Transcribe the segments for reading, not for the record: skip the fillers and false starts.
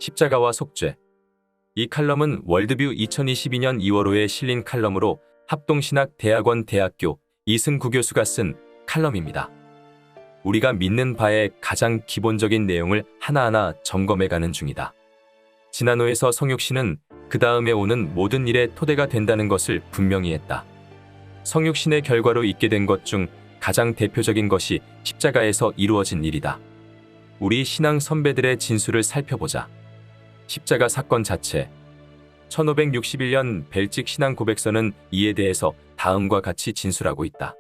십자가와 속죄. 이 칼럼은 월드뷰 2022년 2월호에 실린 칼럼으로 합동신학대학원 대학교 이승구 교수가 쓴 칼럼입니다. 우리가 믿는 바의 가장 기본적인 내용을 하나하나 점검해가는 중이다. 지난호에서 성육신은 그 다음에 오는 모든 일의 토대가 된다는 것을 분명히 했다. 성육신의 결과로 있게 된 것 중 가장 대표적인 것이 십자가에서 이루어진 일이다. 우리 신앙 선배들의 진술을 살펴보자. 십자가 사건 자체. 1561년 벨직 신앙 고백서는 이에 대해서 다음과 같이 진술하고 있다.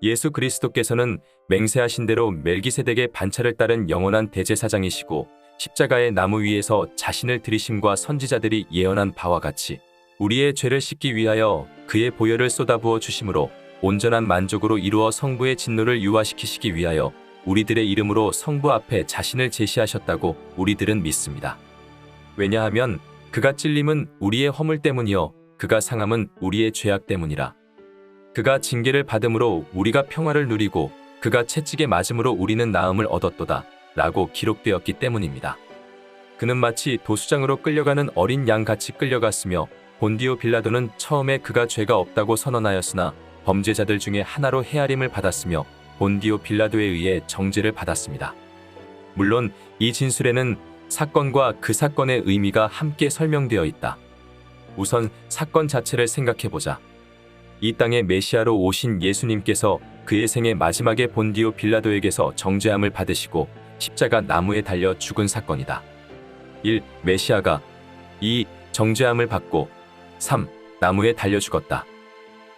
예수 그리스도께서는 맹세하신 대로 멜기세덱의 반차를 따른 영원한 대제사장이시고 십자가의 나무 위에서 자신을 드리심과 선지자들이 예언한 바와 같이 우리의 죄를 씻기 위하여 그의 보혈을 쏟아부어 주심으로 온전한 만족으로 이루어 성부의 진노를 유화시키시기 위하여 우리들의 이름으로 성부 앞에 자신을 제시하셨다고 우리들은 믿습니다. 왜냐하면 그가 찔림은 우리의 허물 때문이요 그가 상함은 우리의 죄악 때문이라. 그가 징계를 받음으로 우리가 평화를 누리고 그가 채찍에 맞음으로 우리는 나음을 얻었도다 라고 기록되었기 때문입니다. 그는 마치 도수장으로 끌려가는 어린 양같이 끌려갔으며 본디오 빌라도는 처음에 그가 죄가 없다고 선언하였으나 범죄자들 중에 하나로 헤아림을 받았으며 본디오 빌라도에 의해 정죄를 받았습니다. 물론 이 진술에는 사건과 그 사건의 의미가 함께 설명되어 있다. 우선 사건 자체를 생각해보자. 이 땅에 메시아로 오신 예수님께서 그의 생의 마지막에 본디오 빌라도에게서 정죄함을 받으시고 십자가 나무에 달려 죽은 사건이다. 1. 메시아가 2. 정죄함을 받고 3. 나무에 달려 죽었다.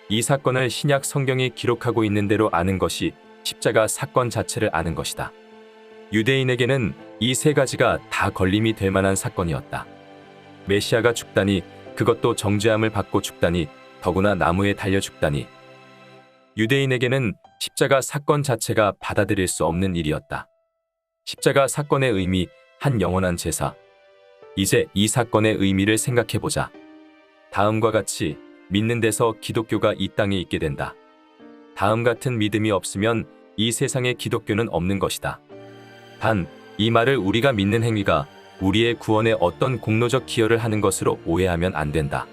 이 사건을 신약 성경이 기록하고 있는 대로 아는 것이 십자가 사건 자체를 아는 것이다. 유대인에게는 이 세 가지가 다 걸림이 될 만한 사건이었다. 메시아가 죽다니, 그것도 정죄함을 받고 죽다니, 더구나 나무에 달려 죽다니. 유대인에게는 십자가 사건 자체가 받아들일 수 없는 일이었다. 십자가 사건의 의미, 한 영원한 제사. 이제 이 사건의 의미를 생각해보자. 다음과 같이 믿는 데서 기독교가 이 땅에 있게 된다. 다음 같은 믿음이 없으면 이 세상에 기독교는 없는 것이다. 단, 이 말을 우리가 믿는 행위가 우리의 구원에 어떤 공로적 기여를 하는 것으로 오해하면 안 된다.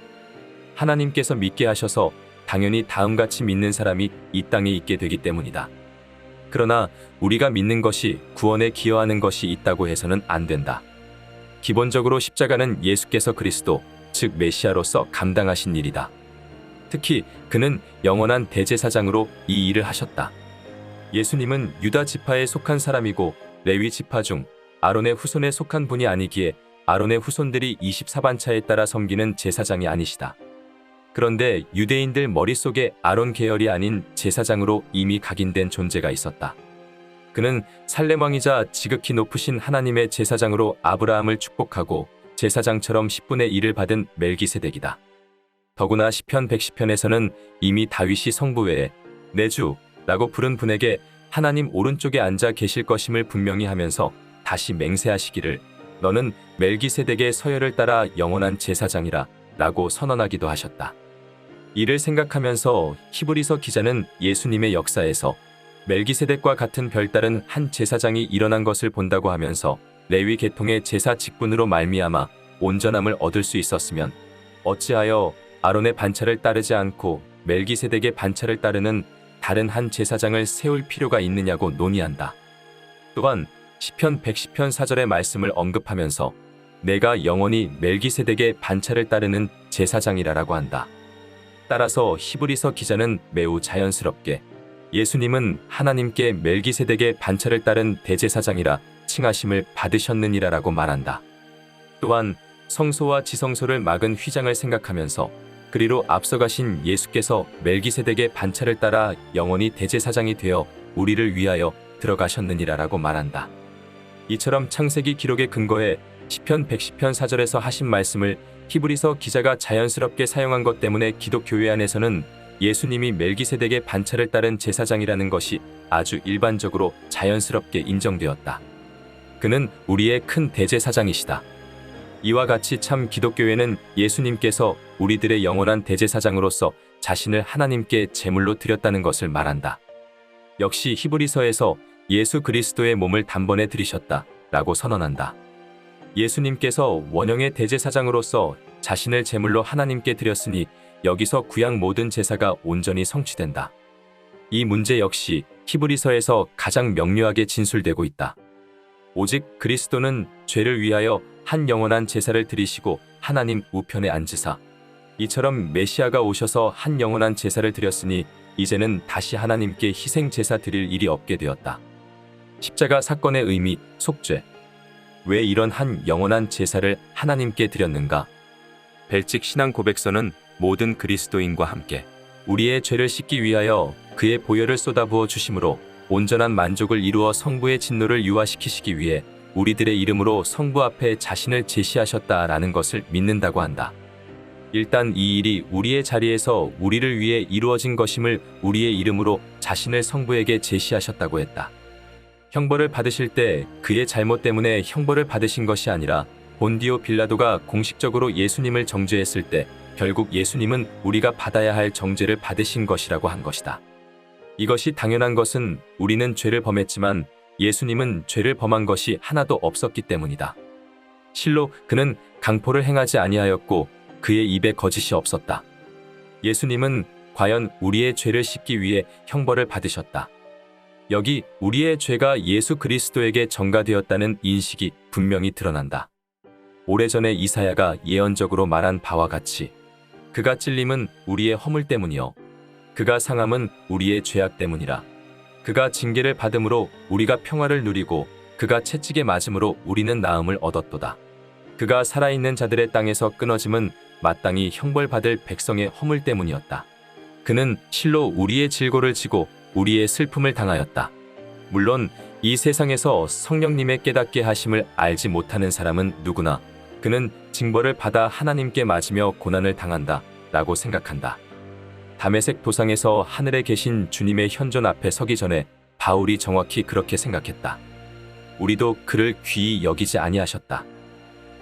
하나님께서 믿게 하셔서 당연히 다음같이 믿는 사람이 이 땅에 있게 되기 때문이다. 그러나 우리가 믿는 것이 구원에 기여하는 것이 있다고 해서는 안 된다. 기본적으로 십자가는 예수께서 그리스도, 즉 메시아로서 감당하신 일이다. 특히 그는 영원한 대제사장으로 이 일을 하셨다. 예수님은 유다 지파에 속한 사람이고 레위 지파 중 아론의 후손에 속한 분이 아니기에 아론의 후손들이 24반차에 따라 섬기는 제사장이 아니시다. 그런데 유대인들 머릿속에 아론 계열이 아닌 제사장으로 이미 각인된 존재가 있었다. 그는 살렘 왕이자 지극히 높으신 하나님의 제사장으로 아브라함을 축복하고 제사장처럼 10분의 1을 받은 멜기세덱이다. 더구나 시편 110편에서는 이미 다윗이 성부 외에 내 주라고 부른 분에게 하나님 오른쪽에 앉아 계실 것임을 분명히 하면서 다시 맹세하시기를 너는 멜기세덱의 서열을 따라 영원한 제사장이라 라고 선언하기도 하셨다. 이를 생각하면서 히브리서 기자는 예수님의 역사에서 멜기세덱과 같은 별다른 한 제사장이 일어난 것을 본다고 하면서 레위 계통의 제사 직분으로 말미암아 온전함을 얻을 수 있었으면 어찌하여 아론의 반차를 따르지 않고 멜기세덱의 반차를 따르는 다른 한 제사장을 세울 필요가 있느냐고 논의한다. 또한 시편 110편 4절의 말씀을 언급하면서 내가 영원히 멜기세덱의 반차를 따르는 제사장이라고 한다. 따라서 히브리서 기자는 매우 자연스럽게 예수님은 하나님께 멜기세덱의 반차를 따른 대제사장이라 칭하심을 받으셨느니라라고 말한다. 또한 성소와 지성소를 막은 휘장을 생각하면서 그리로 앞서가신 예수께서 멜기세덱의 반차를 따라 영원히 대제사장이 되어 우리를 위하여 들어가셨느니라라고 말한다. 이처럼 창세기 기록에 근거해 시편 110편 4절에서 하신 말씀을 히브리서 기자가 자연스럽게 사용한 것 때문에 기독교회 안에서는 예수님이 멜기세덱의 반차를 따른 제사장이라는 것이 아주 일반적으로 자연스럽게 인정되었다. 그는 우리의 큰 대제사장이시다. 이와 같이 참 기독교회는 예수님께서 우리들의 영원한 대제사장으로서 자신을 하나님께 제물로 드렸다는 것을 말한다. 역시 히브리서에서 예수 그리스도의 몸을 단번에 들이셨다 라고 선언한다. 예수님께서 원형의 대제사장으로서 자신을 제물로 하나님께 드렸으니 여기서 구약 모든 제사가 온전히 성취된다. 이 문제 역시 히브리서에서 가장 명료하게 진술되고 있다. 오직 그리스도는 죄를 위하여 한 영원한 제사를 드리시고 하나님 우편에 앉으사 이처럼 메시아가 오셔서 한 영원한 제사를 드렸으니 이제는 다시 하나님께 희생 제사 드릴 일이 없게 되었다. 십자가 사건의 의미, 속죄. 왜 이런 한 영원한 제사를 하나님께 드렸는가? 벨직 신앙 고백서는 모든 그리스도인과 함께 우리의 죄를 씻기 위하여 그의 보혈을 쏟아부어 주심으로 온전한 만족을 이루어 성부의 진노를 유화시키시기 위해 우리들의 이름으로 성부 앞에 자신을 제시하셨다라는 것을 믿는다고 한다. 일단 이 일이 우리의 자리에서 우리를 위해 이루어진 것임을 우리의 이름으로 자신을 성부에게 제시하셨다고 했다. 형벌을 받으실 때 그의 잘못 때문에 형벌을 받으신 것이 아니라 본디오 빌라도가 공식적으로 예수님을 정죄했을 때 결국 예수님은 우리가 받아야 할 정죄를 받으신 것이라고 한 것이다. 이것이 당연한 것은 우리는 죄를 범했지만 예수님은 죄를 범한 것이 하나도 없었기 때문이다. 실로 그는 강포를 행하지 아니하였고 그의 입에 거짓이 없었다. 예수님은 과연 우리의 죄를 씻기 위해 형벌을 받으셨다. 여기 우리의 죄가 예수 그리스도에게 전가되었다는 인식이 분명히 드러난다. 오래전에 이사야가 예언적으로 말한 바와 같이 그가 찔림은 우리의 허물 때문이요 그가 상함은 우리의 죄악 때문이라. 그가 징계를 받음으로 우리가 평화를 누리고 그가 채찍에 맞음으로 우리는 나음을 얻었도다. 그가 살아있는 자들의 땅에서 끊어짐은 마땅히 형벌받을 백성의 허물 때문이었다. 그는 실로 우리의 질고를 지고 우리의 슬픔을 당하였다. 물론 이 세상에서 성령님의 깨닫게 하심을 알지 못하는 사람은 누구나 그는 징벌을 받아 하나님께 맞으며 고난을 당한다 라고 생각한다. 다메섹 도상에서 하늘에 계신 주님의 현존 앞에 서기 전에 바울이 정확히 그렇게 생각했다. 우리도 그를 귀히 여기지 아니하셨다.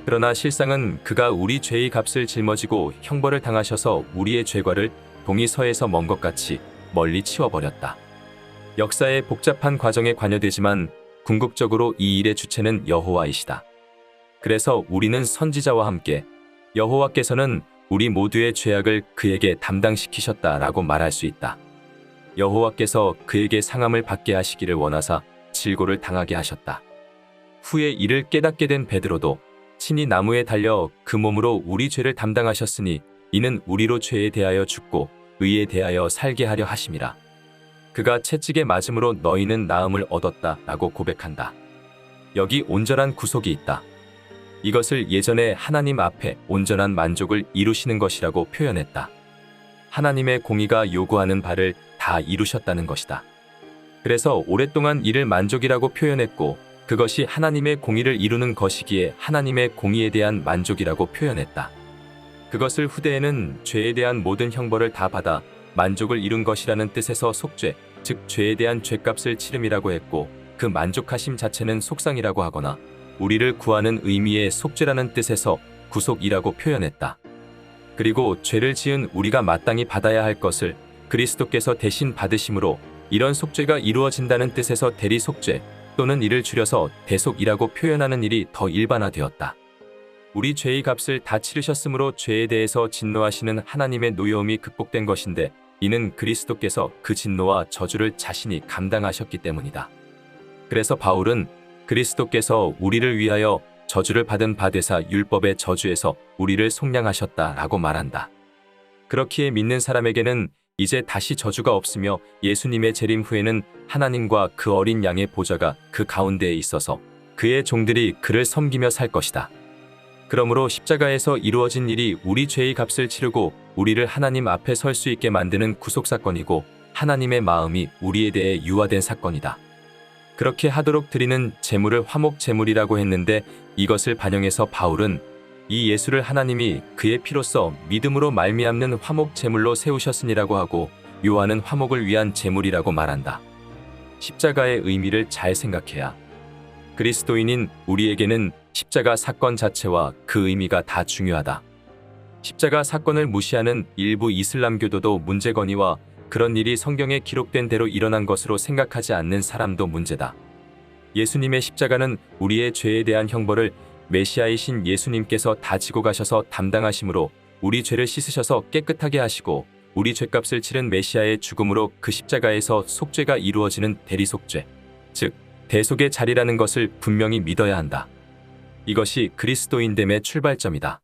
그러나 실상은 그가 우리 죄의 값을 짊어지고 형벌을 당하셔서 우리의 죄과를 동이 서에서 먼 것 같이 멀리 치워버렸다. 역사의 복잡한 과정에 관여되지만 궁극적으로 이 일의 주체는 여호와이시다. 그래서 우리는 선지자와 함께 여호와께서는 우리 모두의 죄악을 그에게 담당시키셨다라고 말할 수 있다. 여호와께서 그에게 상함을 받게 하시기를 원하사 질고를 당하게 하셨다. 후에 이를 깨닫게 된 베드로도 친히 나무에 달려 그 몸으로 우리 죄를 담당하셨으니 이는 우리로 죄에 대하여 죽고 의에 대하여 살게 하려 하심이라. 그가 채찍에 맞음으로 너희는 나음을 얻었다 라고 고백한다. 여기 온전한 구속이 있다. 이것을 예전에 하나님 앞에 온전한 만족을 이루시는 것이라고 표현했다. 하나님의 공의가 요구하는 바를 다 이루셨다는 것이다. 그래서 오랫동안 이를 만족이라고 표현했고 그것이 하나님의 공의를 이루는 것이기에 하나님의 공의에 대한 만족이라고 표현했다. 그것을 후대에는 죄에 대한 모든 형벌을 다 받아 만족을 이룬 것이라는 뜻에서 속죄, 즉 죄에 대한 죄값을 치름이라고 했고 그 만족하심 자체는 속상이라고 하거나 우리를 구하는 의미의 속죄라는 뜻에서 구속이라고 표현했다. 그리고 죄를 지은 우리가 마땅히 받아야 할 것을 그리스도께서 대신 받으심으로 이런 속죄가 이루어진다는 뜻에서 대리 속죄 또는 이를 줄여서 대속이라고 표현하는 일이 더 일반화되었다. 우리 죄의 값을 다 치르셨으므로 죄에 대해서 진노하시는 하나님의 노여움이 극복된 것인데 이는 그리스도께서 그 진노와 저주를 자신이 감당하셨기 때문이다. 그래서 바울은 그리스도께서 우리를 위하여 저주를 받은 바 되사 율법의 저주에서 우리를 속량하셨다라고 말한다. 그렇기에 믿는 사람에게는 이제 다시 저주가 없으며 예수님의 재림 후에는 하나님과 그 어린 양의 보좌가 그 가운데에 있어서 그의 종들이 그를 섬기며 살 것이다. 그러므로 십자가에서 이루어진 일이 우리 죄의 값을 치르고 우리를 하나님 앞에 설 수 있게 만드는 구속사건이고 하나님의 마음이 우리에 대해 유화된 사건이다. 그렇게 하도록 드리는 제물을 화목제물이라고 했는데 이것을 반영해서 바울은 이 예수를 하나님이 그의 피로써 믿음으로 말미암는 화목제물로 세우셨으니라고 하고 요한은 화목을 위한 제물이라고 말한다. 십자가의 의미를 잘 생각해야 그리스도인인 우리에게는 십자가 사건 자체와 그 의미가 다 중요하다. 십자가 사건을 무시하는 일부 이슬람교도도 문제거니와 그런 일이 성경에 기록된 대로 일어난 것으로 생각하지 않는 사람도 문제다. 예수님의 십자가는 우리의 죄에 대한 형벌을 메시아이신 예수님께서 다 지고 가셔서 담당하심으로 우리 죄를 씻으셔서 깨끗하게 하시고 우리 죄값을 치른 메시아의 죽음으로 그 십자가에서 속죄가 이루어지는 대리속죄, 즉 대속의 자리라는 것을 분명히 믿어야 한다. 이것이 그리스도인됨의 출발점이다.